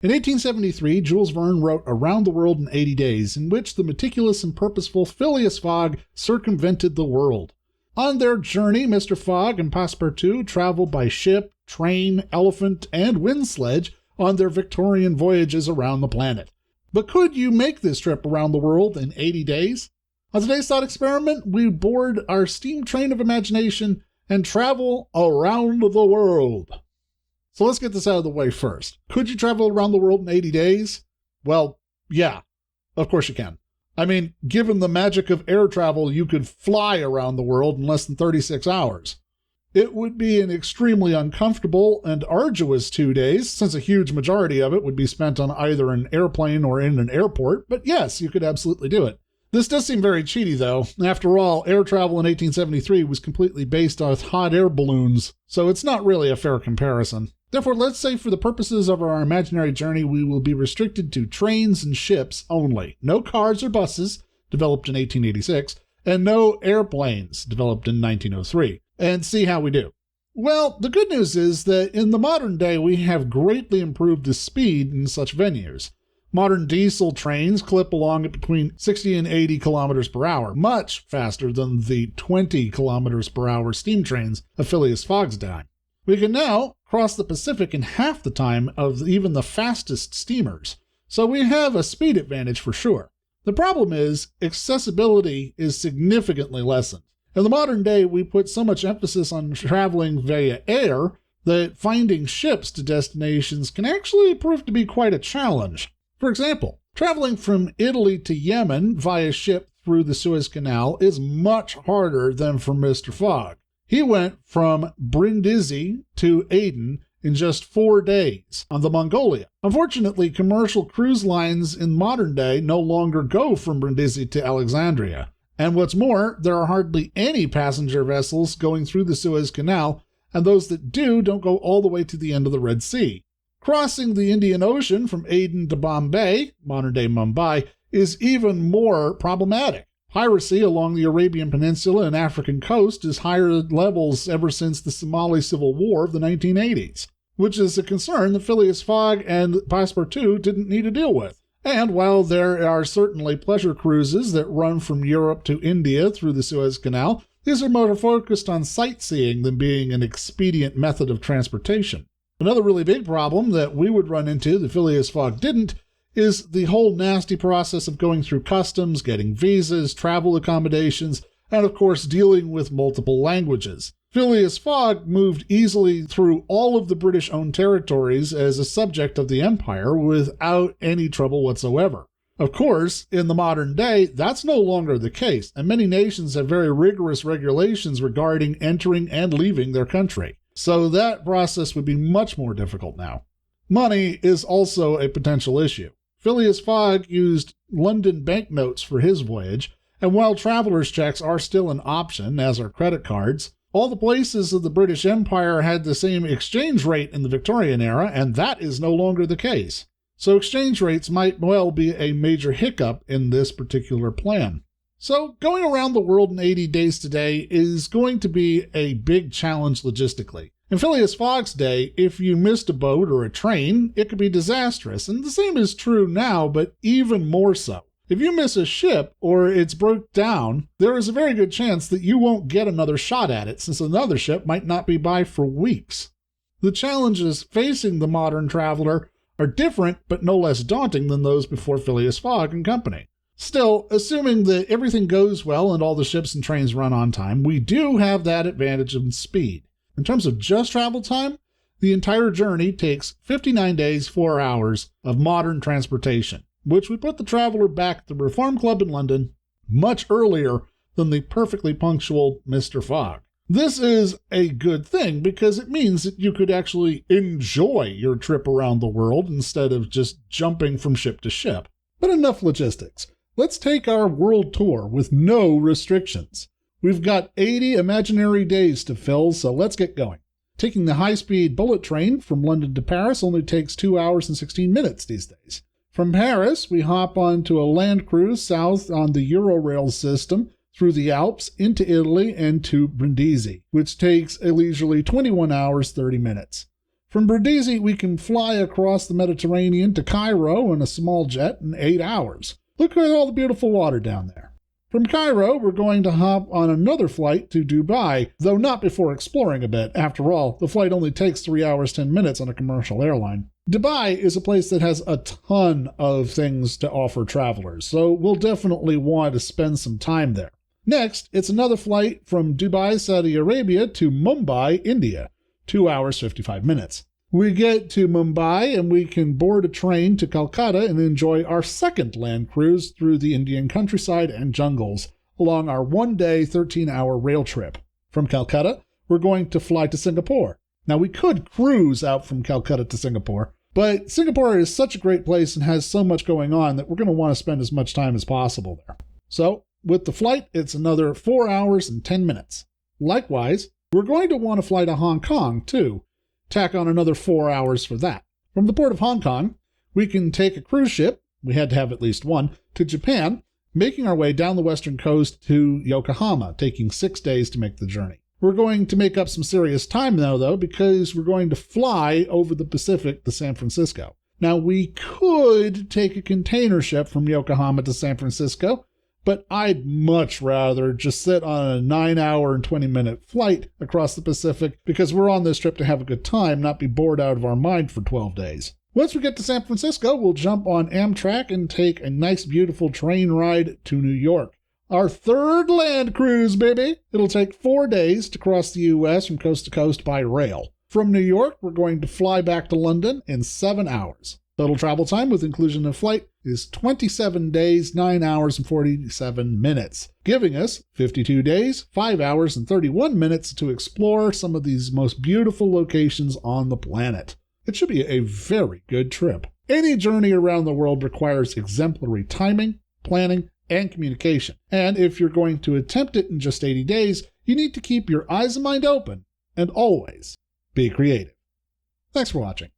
In 1873, Jules Verne wrote Around the World in 80 Days, in which the meticulous and purposeful Phileas Fogg circumvented the world. On their journey, Mr. Fogg and Passepartout traveled by ship, train, elephant, and wind sledge on their Victorian voyages around the planet. But could you make this trip around the world in 80 days? On today's thought experiment, we board our steam train of imagination and travel around the world. So let's get this out of the way first. Could you travel around the world in 80 days? Well, yeah, of course you can. I mean, given the magic of air travel, you could fly around the world in less than 36 hours. It would be an extremely uncomfortable and arduous 2 days, since a huge majority of it would be spent on either an airplane or in an airport, but yes, you could absolutely do it. This does seem very cheaty, though. After all, air travel in 1873 was completely based on hot air balloons, so it's not really a fair comparison. Therefore, let's say for the purposes of our imaginary journey, we will be restricted to trains and ships only. No cars or buses, developed in 1886, and no airplanes, developed in 1903, and see how we do. Well, the good news is that in the modern day, we have greatly improved the speed in such venues. Modern diesel trains clip along at between 60 and 80 kilometers per hour, much faster than the 20 kilometers per hour steam trains of Phileas Fogg's time. We can now cross the Pacific in half the time of even the fastest steamers, so we have a speed advantage for sure. The problem is, accessibility is significantly lessened. In the modern day, we put so much emphasis on traveling via air that finding ships to destinations can actually prove to be quite a challenge. For example, traveling from Italy to Yemen via ship through the Suez Canal is much harder than for Mr. Fogg. He went from Brindisi to Aden in just 4 days on the Mongolia. Unfortunately, commercial cruise lines in modern day no longer go from Brindisi to Alexandria. And what's more, there are hardly any passenger vessels going through the Suez Canal, and those that do don't go all the way to the end of the Red Sea. Crossing the Indian Ocean from Aden to Bombay, modern-day Mumbai, is even more problematic. Piracy along the Arabian Peninsula and African coast is higher levels ever since the Somali Civil War of the 1980s, which is a concern that Phileas Fogg and Passepartout didn't need to deal with. And while there are certainly pleasure cruises that run from Europe to India through the Suez Canal, these are more focused on sightseeing than being an expedient method of transportation. Another really big problem that we would run into that Phileas Fogg didn't is the whole nasty process of going through customs, getting visas, travel accommodations, and of course dealing with multiple languages. Phileas Fogg moved easily through all of the British-owned territories as a subject of the Empire without any trouble whatsoever. Of course, in the modern day, that's no longer the case, and many nations have very rigorous regulations regarding entering and leaving their country. So that process would be much more difficult now. Money is also a potential issue. Phileas Fogg used London banknotes for his voyage, and while traveler's checks are still an option, as are credit cards, all the places of the British Empire had the same exchange rate in the Victorian era, and that is no longer the case. So exchange rates might well be a major hiccup in this particular plan. So going around the world in 80 days today is going to be a big challenge logistically. In Phileas Fogg's day, if you missed a boat or a train, it could be disastrous, and the same is true now, but even more so. If you miss a ship or it's broke down, there is a very good chance that you won't get another shot at it, since another ship might not be by for weeks. The challenges facing the modern traveler are different but no less daunting than those before Phileas Fogg and company. Still, assuming that everything goes well and all the ships and trains run on time, we do have that advantage in speed. In terms of just travel time, the entire journey takes 59 days, 4 hours of modern transportation, which would put the traveler back at the Reform Club in London much earlier than the perfectly punctual Mr. Fogg. This is a good thing because it means that you could actually enjoy your trip around the world instead of just jumping from ship to ship. But enough logistics. Let's take our world tour with no restrictions. We've got 80 imaginary days to fill, so let's get going. Taking the high-speed bullet train from London to Paris only takes 2 hours and 16 minutes these days. From Paris, we hop onto a land cruise south on the Eurorail system through the Alps into Italy and to Brindisi, which takes a leisurely 21 hours, 30 minutes. From Brindisi, we can fly across the Mediterranean to Cairo in a small jet in 8 hours. Look at all the beautiful water down there. From Cairo, we're going to hop on another flight to Dubai, though not before exploring a bit. After all, the flight only takes 3 hours 10 minutes on a commercial airline. Dubai is a place that has a ton of things to offer travelers, so we'll definitely want to spend some time there. Next, it's another flight from Dubai, Saudi Arabia to Mumbai, India, 2 hours 55 minutes. We get to Mumbai and we can board a train to Calcutta and enjoy our second land cruise through the Indian countryside and jungles along our 1-day, 13-hour rail trip. From Calcutta, we're going to fly to Singapore. Now, we could cruise out from Calcutta to Singapore, but Singapore is such a great place and has so much going on that we're going to want to spend as much time as possible there. So, with the flight, it's another 4 hours and 10 minutes. Likewise, we're going to want to fly to Hong Kong, too. Tack on another 4 hours for that. From the port of Hong Kong, we can take a cruise ship, we had to have at least one, to Japan, making our way down the western coast to Yokohama, taking 6 days to make the journey. We're going to make up some serious time now, though, because we're going to fly over the Pacific to San Francisco. Now, we could take a container ship from Yokohama to San Francisco, but I'd much rather just sit on a 9-hour and 20-minute flight across the Pacific because we're on this trip to have a good time, not be bored out of our mind for 12 days. Once we get to San Francisco, we'll jump on Amtrak and take a nice, beautiful train ride to New York. Our third land cruise, baby! It'll take 4 days to cross the U.S. from coast to coast by rail. From New York, we're going to fly back to London in 7 hours. Total travel time with inclusion of flight is 27 days, 9 hours, and 47 minutes, giving us 52 days, 5 hours, and 31 minutes to explore some of these most beautiful locations on the planet. It should be a very good trip. Any journey around the world requires exemplary timing, planning, and communication. And if you're going to attempt it in just 80 days, you need to keep your eyes and mind open and always be creative. Thanks for watching.